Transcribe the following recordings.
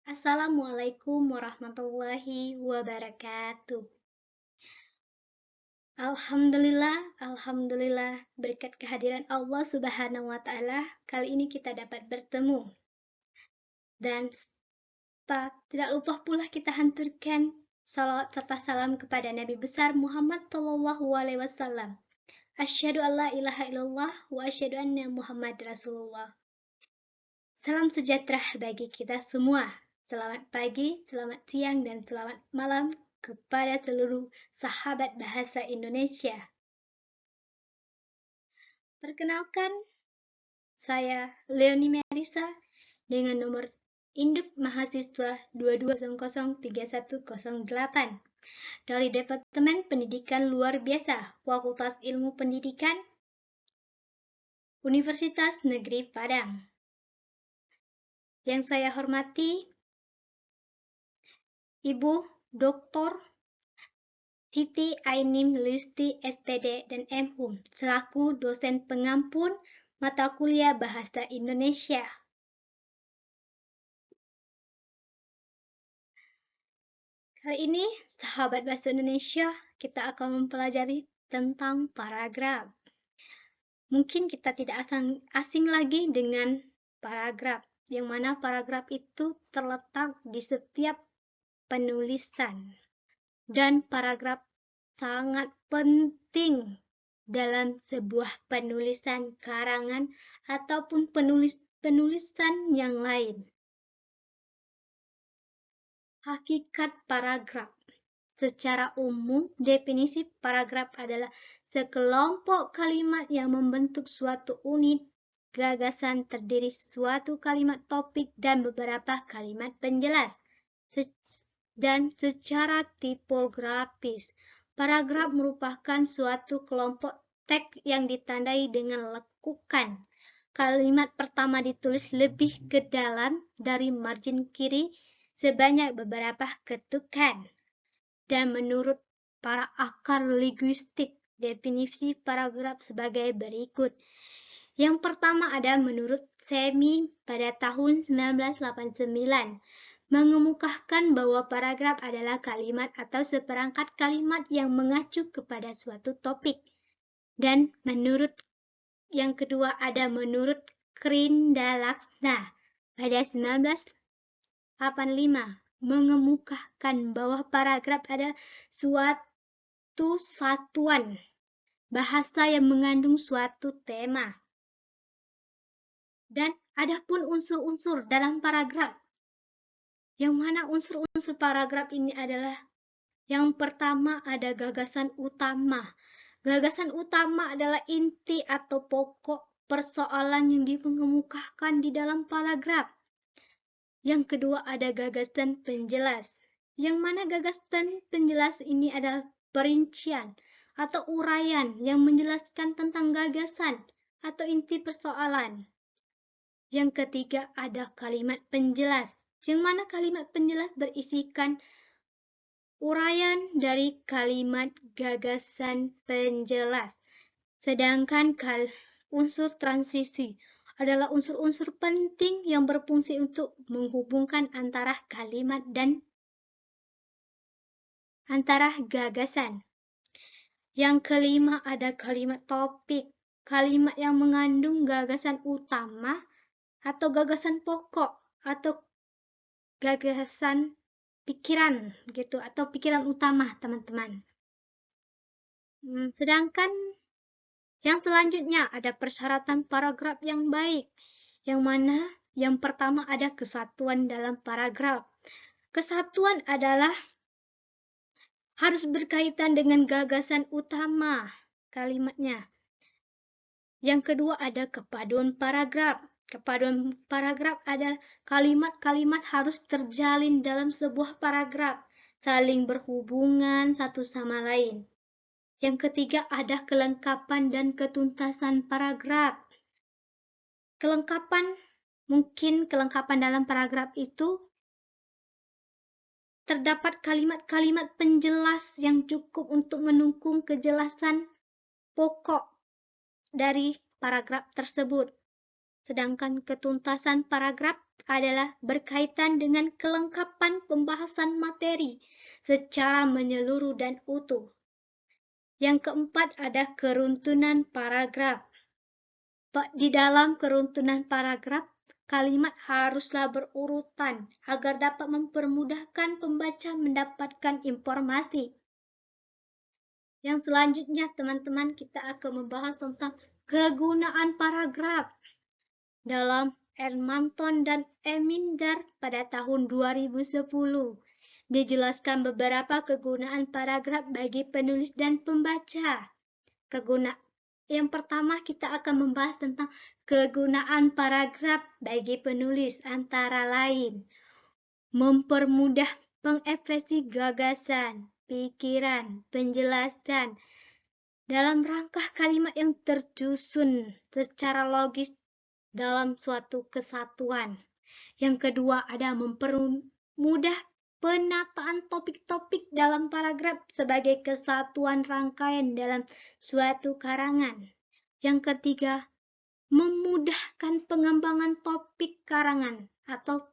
Assalamualaikum warahmatullahi wabarakatuh. Alhamdulillah, berkat kehadiran Allah Subhanahu wa Ta'ala, kali ini kita dapat bertemu. Dan tidak lupa pula kita hanturkan salawat serta salam kepada Nabi besar Muhammad Sallallahu Alaihi Wasallam. Asyhadu an la ilaha illallah wa asyhadu anna Muhammad Rasulullah. Salam sejahtera bagi kita semua. Selamat pagi, selamat siang, dan selamat malam kepada seluruh sahabat bahasa Indonesia. Perkenalkan, saya Leonie Merisa dengan nomor induk mahasiswa 22003108 dari Departemen Pendidikan Luar Biasa, Fakultas Ilmu Pendidikan, Universitas Negeri Padang. Yang saya hormati, Ibu Dr. Siti Ainim Lusti SPD dan MHum selaku dosen pengampun mata kuliah Bahasa Indonesia. Kali ini, sahabat Bahasa Indonesia, kita akan mempelajari tentang paragraf. Mungkin kita tidak asing lagi dengan paragraf, yang mana paragraf itu terletak di setiap penulisan. Dan paragraf sangat penting dalam sebuah penulisan karangan ataupun penulisan yang lain. Hakikat paragraf. Secara umum, definisi paragraf adalah sekelompok kalimat yang membentuk suatu unit gagasan terdiri suatu kalimat topik dan beberapa kalimat penjelas. Dan secara tipografis, paragraf merupakan suatu kelompok teks yang ditandai dengan lekukan. Kalimat pertama ditulis lebih ke dalam dari margin kiri sebanyak beberapa ketukan. Dan menurut para akar linguistik, definisi paragraf sebagai berikut. Yang pertama ada menurut Semi pada tahun 1989. Mengemukakan bahwa paragraf adalah kalimat atau seperangkat kalimat yang mengacu kepada suatu topik. Dan menurut yang kedua ada menurut Krindalaksna pada 1985 mengemukakan bahwa paragraf adalah suatu satuan bahasa yang mengandung suatu tema. Dan ada pun unsur-unsur dalam paragraf. Yang mana unsur-unsur paragraf ini adalah yang pertama ada gagasan utama. Gagasan utama adalah inti atau pokok persoalan yang dikemukakan di dalam paragraf. Yang kedua ada gagasan penjelas. Yang mana gagasan penjelas ini adalah perincian atau uraian yang menjelaskan tentang gagasan atau inti persoalan. Yang ketiga ada kalimat penjelas. Yang mana kalimat penjelas berisikan uraian dari kalimat gagasan penjelas. Sedangkan unsur transisi adalah unsur-unsur penting yang berfungsi untuk menghubungkan antara kalimat dan antara gagasan. Yang kelima ada kalimat topik, kalimat yang mengandung gagasan utama atau gagasan pokok atau gagasan pikiran gitu atau pikiran utama teman-teman. Sedangkan yang selanjutnya ada persyaratan paragraf yang baik, yang mana yang pertama ada kesatuan dalam paragraf. Kesatuan adalah harus berkaitan dengan gagasan utama kalimatnya. Yang kedua ada kepaduan paragraf. Kepaduan paragraf ada kalimat-kalimat harus terjalin dalam sebuah paragraf, saling berhubungan satu sama lain. Yang ketiga ada kelengkapan dan ketuntasan paragraf. Kelengkapan dalam paragraf itu terdapat kalimat-kalimat penjelas yang cukup untuk mendukung kejelasan pokok dari paragraf tersebut. Sedangkan ketuntasan paragraf adalah berkaitan dengan kelengkapan pembahasan materi secara menyeluruh dan utuh. Yang keempat ada keruntuhan paragraf. Di dalam keruntuhan paragraf, kalimat haruslah berurutan agar dapat mempermudahkan pembaca mendapatkan informasi. Yang selanjutnya, teman-teman, kita akan membahas tentang kegunaan paragraf. Dalam Edmonton dan Eminder pada tahun 2010, dijelaskan beberapa kegunaan paragraf bagi penulis dan pembaca. Yang pertama, kita akan membahas tentang kegunaan paragraf bagi penulis, antara lain mempermudah pengekspresi gagasan, pikiran, penjelasan dalam rangka kalimat yang tersusun secara logis dalam suatu kesatuan. Yang kedua, ada mempermudah penataan topik-topik dalam paragraf sebagai kesatuan rangkaian dalam suatu karangan. Yang ketiga, memudahkan pengembangan topik karangan atau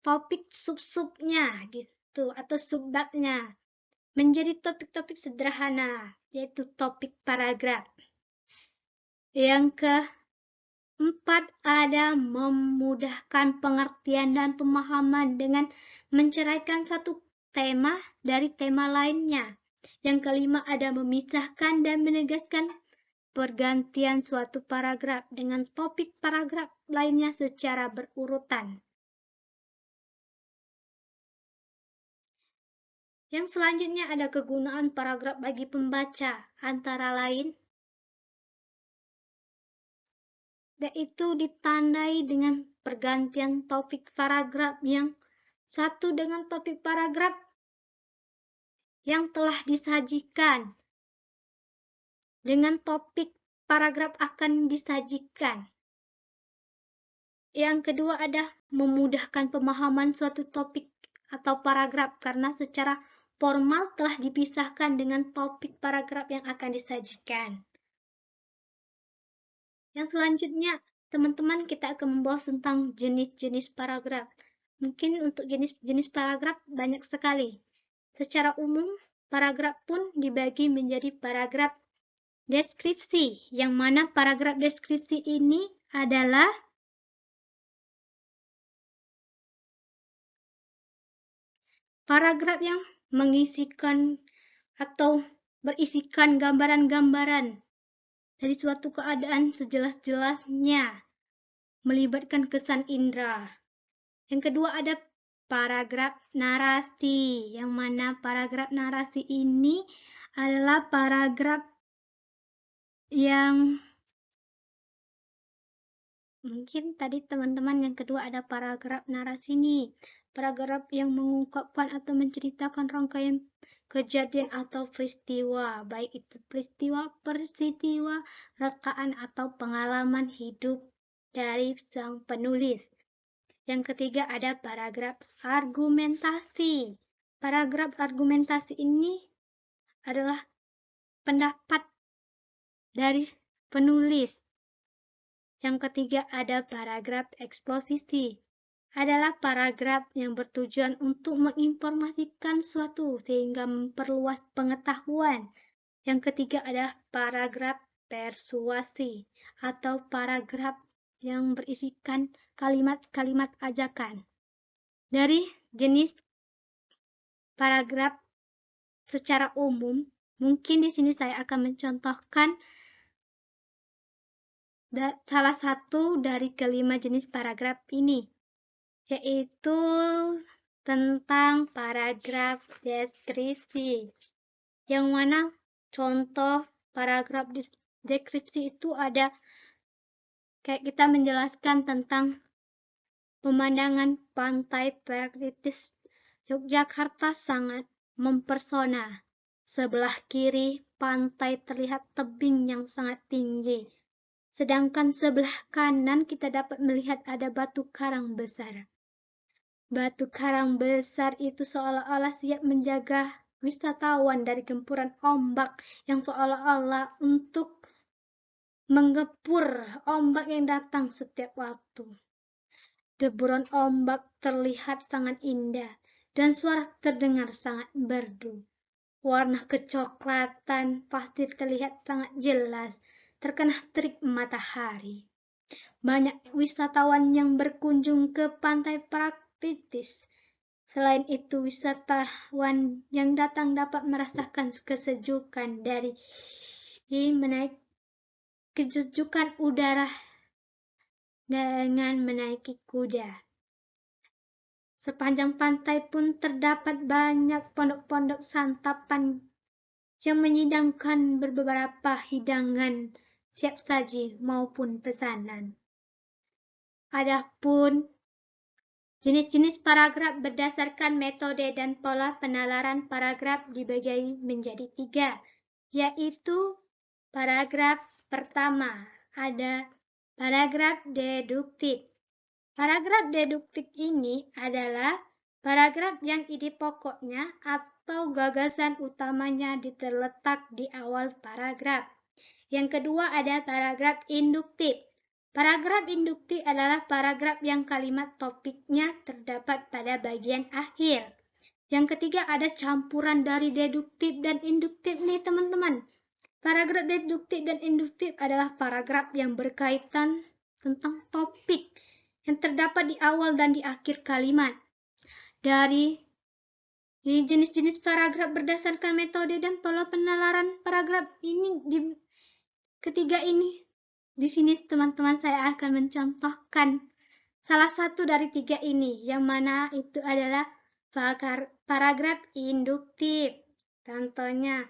topik sub-subnya gitu atau subbabnya menjadi topik-topik sederhana, yaitu topik paragraf. Yang keempat, ada memudahkan pengertian dan pemahaman dengan menceraikan satu tema dari tema lainnya. Yang kelima, ada memisahkan dan menegaskan pergantian suatu paragraf dengan topik paragraf lainnya secara berurutan. Yang selanjutnya ada kegunaan paragraf bagi pembaca, antara lain yaitu ditandai dengan pergantian topik paragraf yang satu dengan topik paragraf yang telah disajikan dengan topik paragraf akan disajikan. Yang kedua ada memudahkan pemahaman suatu topik atau paragraf karena secara formal telah dipisahkan dengan topik paragraf yang akan disajikan. Yang selanjutnya, teman-teman, kita akan membahas tentang jenis-jenis paragraf. Mungkin untuk jenis-jenis paragraf banyak sekali. Secara umum, paragraf pun dibagi menjadi paragraf deskripsi, yang mana paragraf deskripsi ini adalah paragraf yang mengisikan atau berisikan gambaran-gambaran dari suatu keadaan sejelas-jelasnya, melibatkan kesan indera. Yang kedua ada paragraf narasi, yang mana paragraf narasi ini adalah paragraf yang mungkin tadi teman-teman yang kedua ada paragraf narasi nih. Paragraf yang mengungkapkan atau menceritakan rangkaian kejadian atau peristiwa, baik itu peristiwa, rekaan atau pengalaman hidup dari sang penulis. Yang ketiga ada paragraf argumentasi. Paragraf argumentasi ini adalah pendapat dari penulis. Yang ketiga ada paragraf eksposisi. Adalah paragraf yang bertujuan untuk menginformasikan suatu sehingga memperluas pengetahuan. Yang ketiga ada paragraf persuasi atau paragraf yang berisikan kalimat-kalimat ajakan. Dari jenis paragraf secara umum, mungkin di sini saya akan mencontohkan salah satu dari kelima jenis paragraf ini, yaitu tentang paragraf deskripsi. Yang mana contoh paragraf deskripsi itu ada kayak kita menjelaskan tentang pemandangan pantai Perlitis Yogyakarta sangat mempersona. Sebelah kiri pantai terlihat tebing yang sangat tinggi. Sedangkan sebelah kanan kita dapat melihat ada batu karang besar. Batu karang besar itu seolah-olah siap menjaga wisatawan dari gempuran ombak yang seolah-olah untuk menggepur ombak yang datang setiap waktu. Deburan ombak terlihat sangat indah, dan suara terdengar sangat merdu. Warna kecoklatan pasti terlihat sangat jelas, terkena terik matahari. Banyak wisatawan yang berkunjung ke pantai Prakritis. Selain itu, wisatawan yang datang dapat merasakan kesejukan dari kesejukan udara dengan menaiki kuda. Sepanjang pantai pun terdapat banyak pondok-pondok santapan yang menyidangkan beberapa hidangan siap saji maupun pesanan. Adapun jenis-jenis paragraf berdasarkan metode dan pola penalaran paragraf dibagi menjadi 3, yaitu paragraf pertama ada paragraf deduktif. Paragraf deduktif ini adalah paragraf yang ide pokoknya atau gagasan utamanya terletak di awal paragraf. Yang kedua ada paragraf induktif. Paragraf induktif adalah paragraf yang kalimat topiknya terdapat pada bagian akhir. Yang ketiga ada campuran dari deduktif dan induktif nih teman-teman. Paragraf deduktif dan induktif adalah paragraf yang berkaitan tentang topik yang terdapat di awal dan di akhir kalimat. Dari jenis-jenis paragraf berdasarkan metode dan pola penalaran paragraf ini ketiga ini. Di sini teman-teman saya akan mencontohkan salah satu dari 3 ini, yang mana itu adalah paragraf induktif. Contohnya,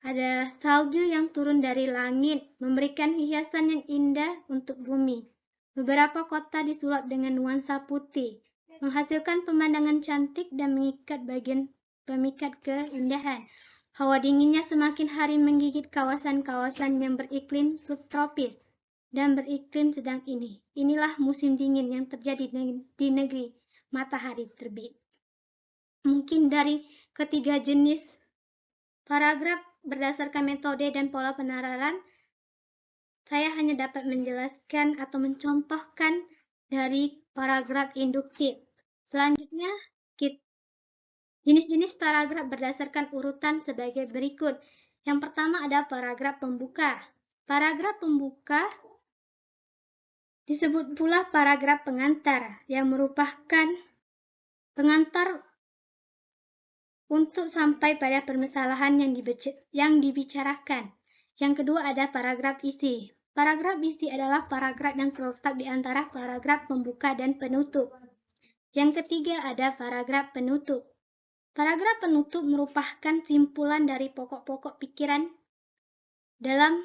ada salju yang turun dari langit, memberikan hiasan yang indah untuk bumi. Beberapa kota disulap dengan nuansa putih, menghasilkan pemandangan cantik dan pemikat keindahan. Hawa dinginnya semakin hari menggigit kawasan-kawasan yang beriklim subtropis dan beriklim sedang ini. Inilah musim dingin yang terjadi di negeri matahari terbit. Mungkin dari ketiga jenis paragraf berdasarkan metode dan pola penalaran, saya hanya dapat menjelaskan atau mencontohkan dari paragraf induktif. Selanjutnya, jenis-jenis paragraf berdasarkan urutan sebagai berikut. Yang pertama ada paragraf pembuka. Paragraf pembuka disebut pula paragraf pengantar, yang merupakan pengantar untuk sampai pada permasalahan yang dibicarakan. Yang kedua ada paragraf isi. Paragraf isi adalah paragraf yang terletak di antara paragraf pembuka dan penutup. Yang ketiga ada paragraf penutup. Paragraf penutup merupakan simpulan dari pokok-pokok pikiran dalam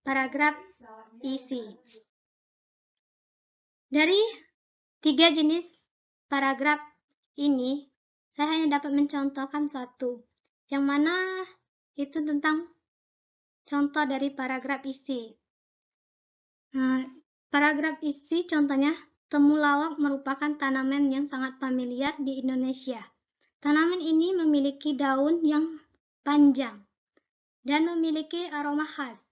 paragraf isi. Dari 3 jenis paragraf ini, saya hanya dapat mencontohkan satu, yang mana itu tentang contoh dari paragraf isi. Paragraf isi contohnya, temulawak merupakan tanaman yang sangat familiar di Indonesia. Tanaman ini memiliki daun yang panjang dan memiliki aroma khas.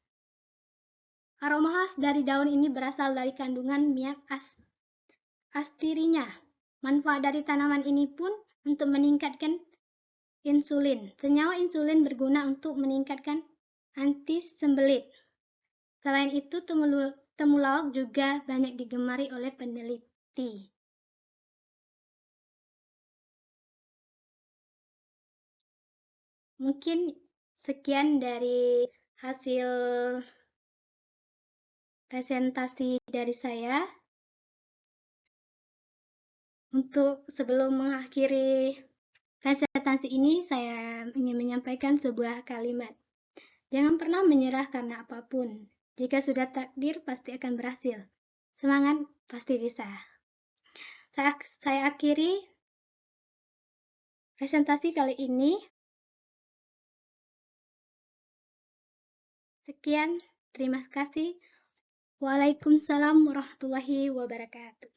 Aroma khas dari daun ini berasal dari kandungan minyak astirinya. Manfaat dari tanaman ini pun untuk meningkatkan insulin. Senyawa insulin berguna untuk meningkatkan antisembelit. Selain itu, temulawak juga banyak digemari oleh peneliti. Mungkin sekian dari hasil presentasi dari saya. Untuk sebelum mengakhiri presentasi ini, saya ingin menyampaikan sebuah kalimat. Jangan pernah menyerah karena apapun. Jika sudah takdir, pasti akan berhasil. Semangat, pasti bisa. Saya akhiri presentasi kali ini. Sekian, terima kasih. Waalaikumsalam warahmatullahi wabarakatuh.